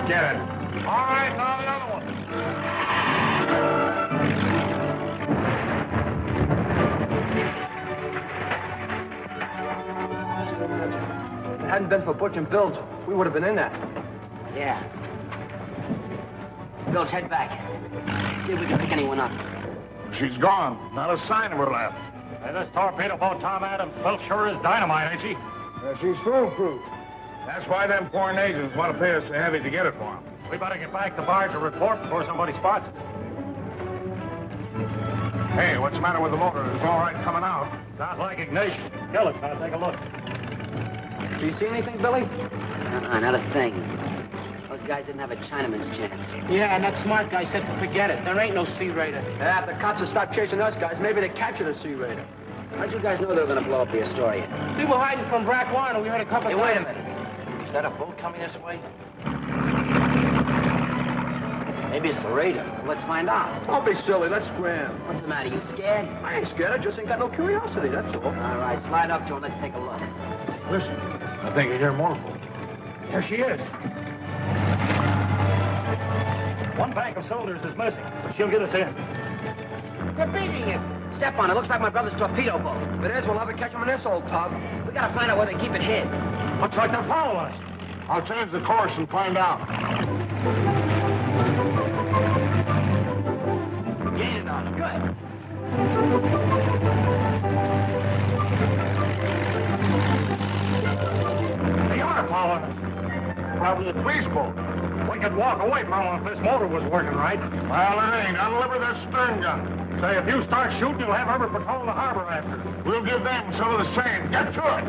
Get it. All right, now the other one. If it hadn't been for Butch and Bilge, we would have been in that. Yeah. Bilge, head back. See if we can pick anyone up. She's gone. Not a sign of her left. Hey, this torpedo boat Tom Adams built sure is dynamite, ain't she? She's foolproof. That's why them foreign agents want to pay us so heavy to get it for them. We better get back to barge and report before somebody spots us. Hey, what's the matter with the motor? It's all right coming out. Sounds like ignition. Kill it, I'll take a look. Do you see anything, Billy? Not a thing. Those guys didn't have a Chinaman's chance. Yeah, and that smart guy said to forget it. There ain't no sea raider. Yeah, if the cops will stop chasing us guys, maybe they capture the sea raider. How'd you guys know they were going to blow up the Astoria? We were hiding from Brack Warren, and we heard a couple Hey, of... wait a minute. Is that a boat coming this way? Maybe it's the raider. Let's find out. Don't be silly. Let's scram. What's the matter? You scared? I ain't scared. I just ain't got no curiosity, that's all. All right, slide up to her. Let's take a look. Listen, I think I hear more boats. There she is. One bank of soldiers is missing, but she'll get us in. They're beating it. Step on it. Looks like my brother's torpedo boat. If it is, we'll have to catch them in this old tub. We gotta find out where they keep it hid. Looks like they're following us. I'll change the course and find out. Gaining on them. Good. They are following us. Probably a police boat. We could walk away from them if this motor was working right. Well, it ain't. Unliver that stern gun. Say, if you start shooting, you'll have Herbert patrol the harbor after. We'll give them some of the same. Get to it.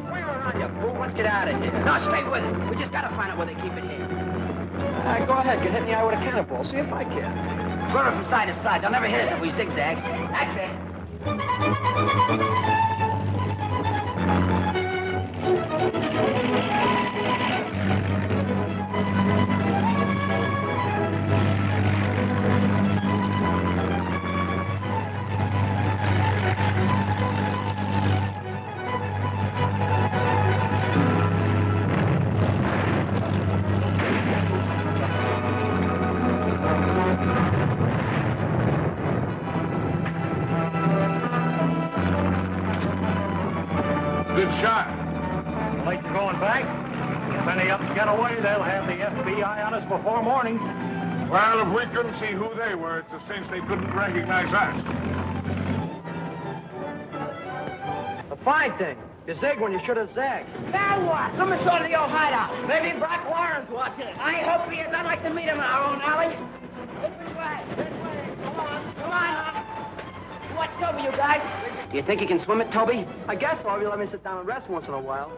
Where are you, fool? Let's get out of here. No, stay with it. We just gotta find out where they keep it hid. Go ahead. Get hit in the eye with a cannonball. See if I can. Throw it from side to side. They'll never hit us if we zigzag. That's it. Good shot. Late to going back. If any of them get away, they'll have the FBI on us before morning. Well, if we couldn't see who they were, it's a cinch they couldn't recognize us. A fine thing. You zigged when you should have zagged. Now what? Someone saw the old hideout. Maybe Brack Warren's watching it. I hope he is. I'd like to meet him in our own alley. This way. This way. Come on. Come on. Watch Toby, you guys. Do you think he can swim it, Toby? I guess so. If you let me sit down and rest once in a while.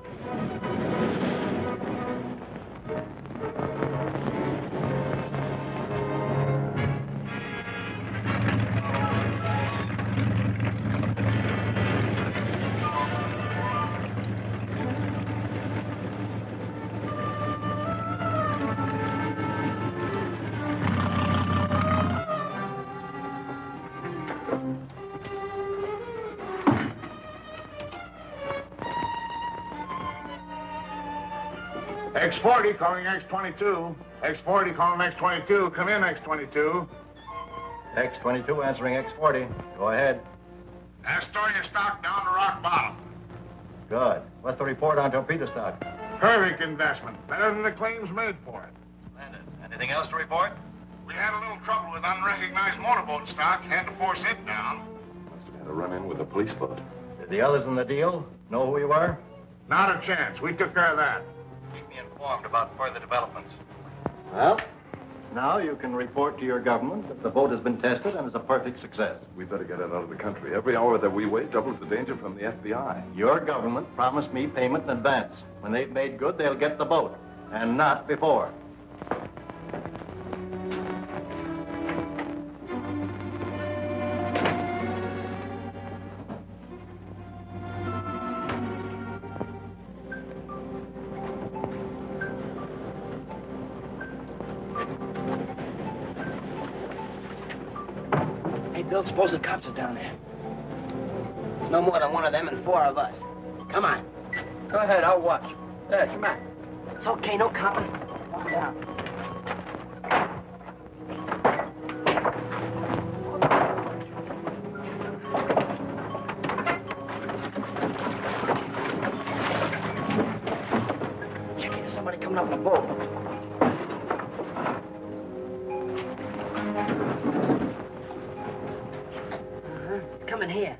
X40 calling X22. X40 calling X22. Come in, X22. X22 answering X40. Go ahead. Astoria stock down to rock bottom. Good. What's the report on torpedo stock? Perfect investment. Better than the claims made for it. Splendid. Anything else to report? We had a little trouble with unrecognized motorboat stock. Had to force it down. Must have had a run-in with a police boat. Did the others in the deal know who you are? Not a chance. We took care of that. Keep me informed about further developments. Well, now you can report to your government that the boat has been tested and is a perfect success. We better get it out of the country. Every hour that we wait doubles the danger from the FBI. Your government promised me payment in advance. When they've made good, they'll get the boat, and not before. Bill, suppose the cops are down there. It's no more than one of them and four of us. Come on. Go ahead, I'll watch. Hey, come on. It's okay, no coppers. Walk down. Check it, there's somebody coming up in a boat. Coming here.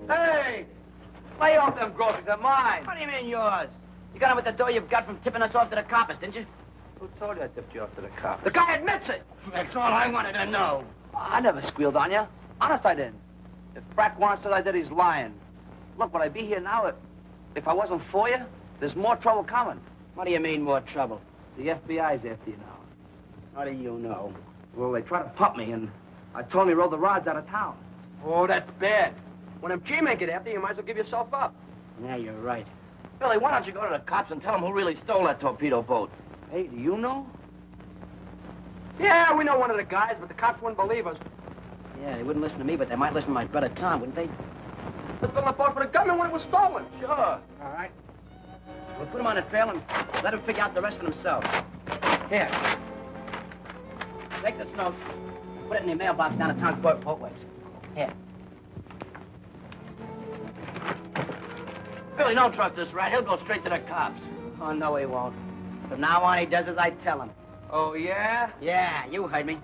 Hey! Lay off them groceries. They're mine. What do you mean yours? You got them with the dough you've got from tipping us off to the coppers, didn't you? Who told you I tipped you off to the cops? The guy admits it. That's all I wanted to know. I never squealed on you. Honest, I didn't. If Brack Warren said I did, he's lying. Look, would I be here now if I wasn't for you? There's more trouble coming. What do you mean, more trouble? The FBI's after you now. How do you know? Well, they tried to pump me, and I told them he rode the rods out of town. Oh, that's bad. When them G-men get after you, you might as well give yourself up. Yeah, you're right. Billy, why don't you go to the cops and tell them who really stole that torpedo boat? Hey, do you know? Yeah, we know one of the guys, but the cops wouldn't believe us. Yeah, they wouldn't listen to me, but they might listen to my brother Tom, wouldn't they? Let's build a boat for the gunman when it was stolen. Sure. All right. We'll put them on the trail and let them figure out the rest for themselves. Here. Take this note. Put it in your mailbox down at Tom's Boatways. Here. Billy, don't trust this rat. He'll go straight to the cops. Oh, no, he won't. From now on, he does as I tell him. Oh, yeah? Yeah, you heard me.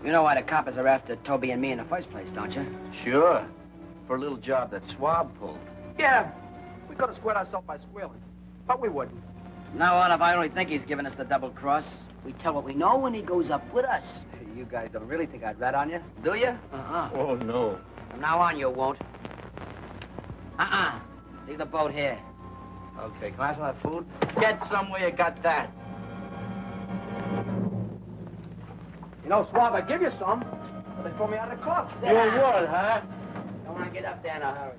You know why the coppers are after Toby and me in the first place, don't you? Sure. For a little job that Swab pulled. Yeah. We could have squared ourselves by squealing. But we wouldn't. From now on, if I only think he's giving us the double cross, we tell what we know when he goes up with us. You guys don't really think I'd rat on you, do you? Uh-uh. Oh, no. From now on, you won't. Uh-uh. Leave the boat here. Okay, can I have some of that food? Get somewhere you got that. You know, Swab, I give you some. But they throw me out of the club. You would, huh? Come on, get up there in a hurry.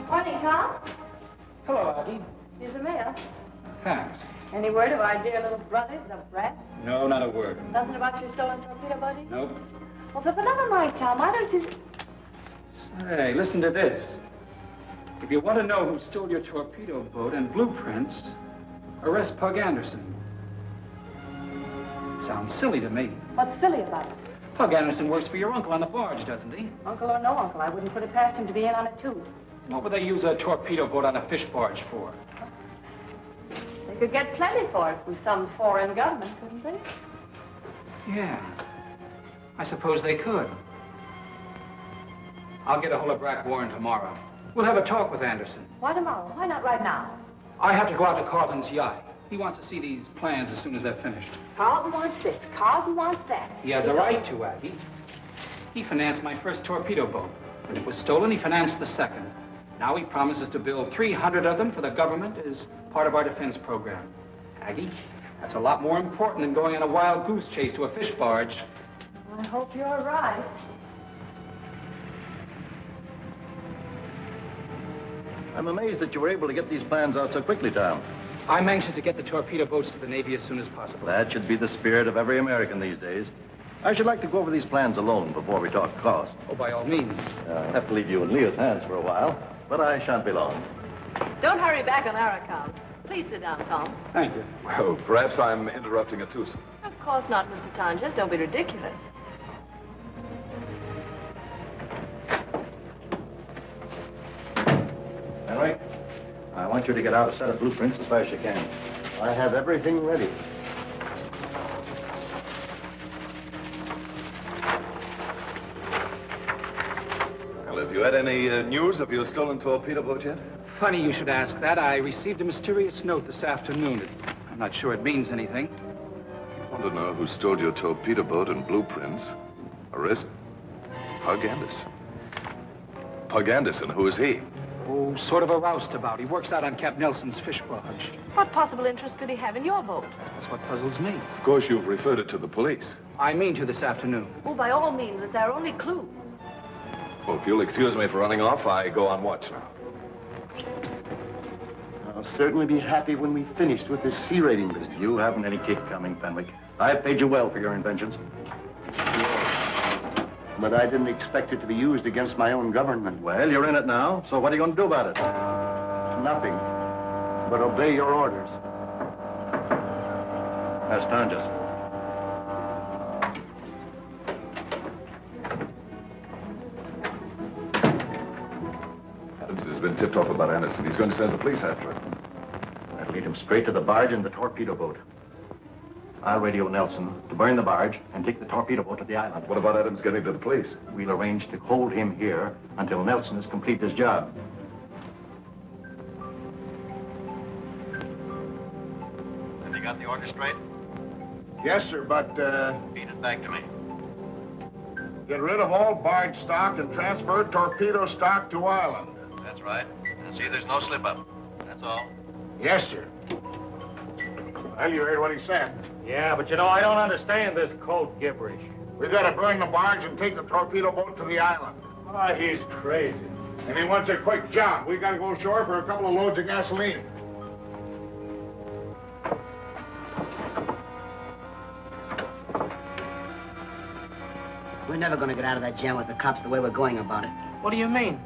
Morning, Tom. Hello, Aggie. Here's the mail. Thanks. Any word of our dear little brothers, the Brack? No, not a word. Nothing about your stolen torpedo, buddy? Nope. Well, for another night, Tom, why don't you... Hey, listen to this. If you want to know who stole your torpedo boat and blueprints, arrest Pug Anderson. Sounds silly to me. What's silly about it? Pug Anderson works for your uncle on the barge, doesn't he? Uncle or no uncle, I wouldn't put it past him to be in on it, too. What would they use a torpedo boat on a fish barge for? They could get plenty for it from some foreign government, couldn't they? Yeah. I suppose they could. I'll get a hold of Brack Warren tomorrow. We'll have a talk with Anderson. Why tomorrow? Why not right now? I have to go out to Carlton's yacht. He wants to see these plans as soon as they're finished. Carlton wants this. Carlton wants that. He has a right to, Aggie. He financed my first torpedo boat. When it was stolen, he financed the second. Now he promises to build 300 of them for the government as part of our defense program. Aggie, that's a lot more important than going on a wild goose chase to a fish barge. I hope you're right. I'm amazed that you were able to get these plans out so quickly, Tom. I'm anxious to get the torpedo boats to the Navy as soon as possible. That should be the spirit of every American these days. I should like to go over these plans alone before we talk cost. Oh, by all means. I have to leave you in Leah's hands for a while, but I shan't be long. Don't hurry back on our account. Please sit down, Tom. Thank you. Well, perhaps I'm interrupting a twosome. Of course not, Mr. Tonjes. Don't be ridiculous. Henry, I want you to get out a set of blueprints as fast as you can. I have everything ready. Well, have you had any news of your stolen torpedo boat yet? Funny you should ask that. I received a mysterious note this afternoon. I'm not sure it means anything. I want to know who stole your torpedo boat and blueprints. Arrest Pug Anderson. Pug Anderson, who is he? Oh, sort of a roustabout. He works out on Cap Nelson's fish barge. What possible interest could he have in your boat? That's what puzzles me. Of course, you've referred it to the police. I mean to this afternoon. Oh, by all means, it's our only clue. Well, if you'll excuse me for running off, I go on watch now. I'll certainly be happy when we've finished with this sea raiding business. You haven't any kick coming, Fenwick. I've paid you well for your inventions. But I didn't expect it to be used against my own government. Well, you're in it now, so what are you going to do about it? Nothing. But obey your orders. That's Tonjes. Adams has been tipped off about Anderson. He's going to send the police after him. I'll lead him straight to the barge and the torpedo boat. I'll radio Nelson to burn the barge and take the torpedo boat to the island. What about Adams getting to the police? We'll arrange to hold him here until Nelson has completed his job. Have you got the order straight? Yes, sir, but, Feed it back to me. get rid of all barge stock and transfer torpedo stock to island. That's right. And see there's no slip-up. That's all. Yes, sir. Well, you heard what he said. Yeah, but you know, I don't understand this code gibberish. We gotta burn the barge and take the torpedo boat to the island. Ah, he's crazy. And he wants a quick job. We gotta go ashore for a couple of loads of gasoline. We're never going to get out of that jam with the cops the way we're going about it. What do you mean?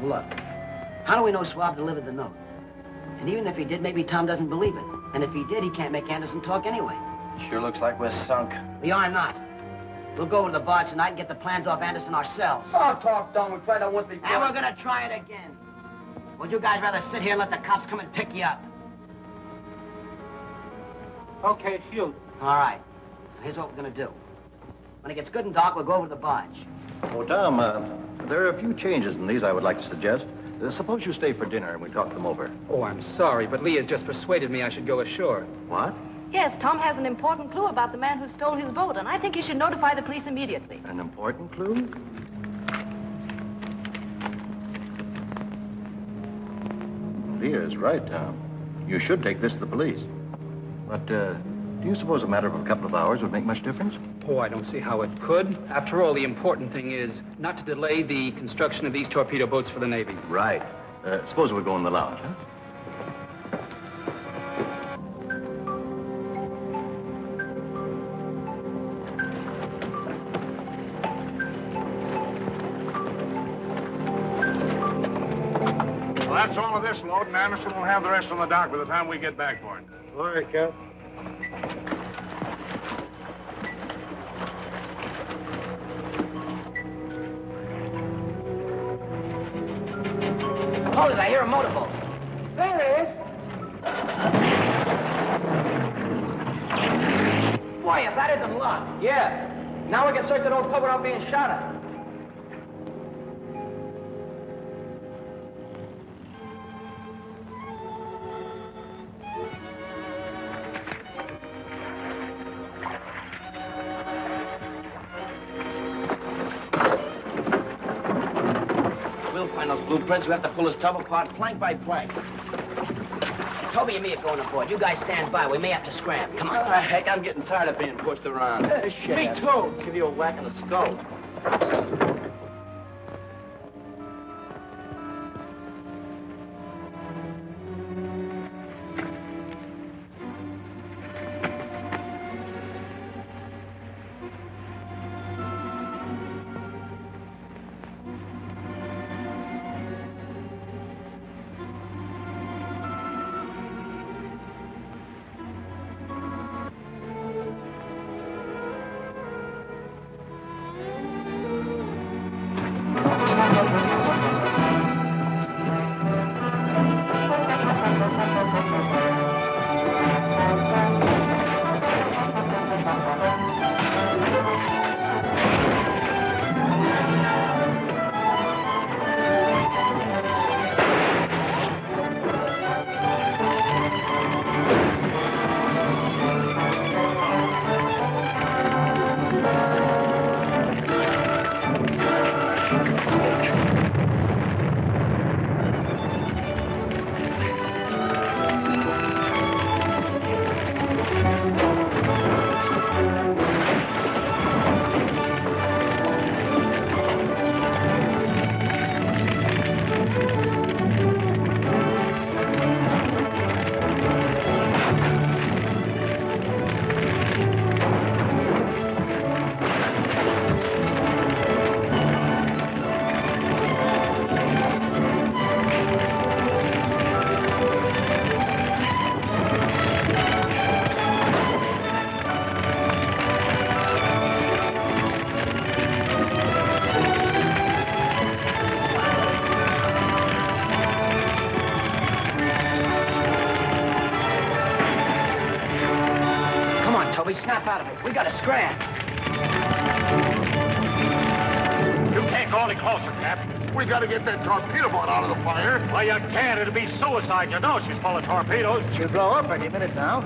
Look, how do we know Swab delivered the note? And even if he did, maybe Tom doesn't believe it. And if he did, he can't make Anderson talk anyway. Sure looks like we're sunk. We are not. We'll go over to the barge tonight and get the plans off Anderson ourselves. Don't talk dumb. We tried that once before. And we're going to try it again. Would you guys rather sit here and let the cops come and pick you up? Okay, shoot. All right. Now, here's what we're going to do. When it gets good and dark, we'll go over to the barge. Oh, Tom, there are a few changes in these I would like to suggest. Suppose you stay for dinner and we talk them over. Oh, I'm sorry, but Lee has just persuaded me I should go ashore. What? Yes, Tom has an important clue about the man who stole his boat, and I think you should notify the police immediately. An important clue? idea is right, Tom. You should take this to the police. But, do you suppose a matter of a couple of hours would make much difference? Oh, I don't see how it could. After all, the important thing is not to delay the construction of these torpedo boats for the Navy. Right. Suppose we go in the lounge, huh? Well, that's all of this load, and Anderson will have the rest on the dock by the time we get back for it. All right, Cap. Hold it, I hear a motorboat. There it is. Boy, if that isn't luck. Yeah. Now we can search that old pub without being shot at. We'll find those blueprints. We have to pull this tub apart plank by plank. Toby and me are going aboard. You guys stand by. We may have to scram. Come on. Heck, I'm getting tired of being pushed around. Me too. Give you a whack in the skull. We snap out of it. We gotta scram. You can't go any closer, Cap. We gotta get that torpedo boat out of the fire. Well, you can't. It'll be suicide. You know she's full of torpedoes. She'll blow up any minute now.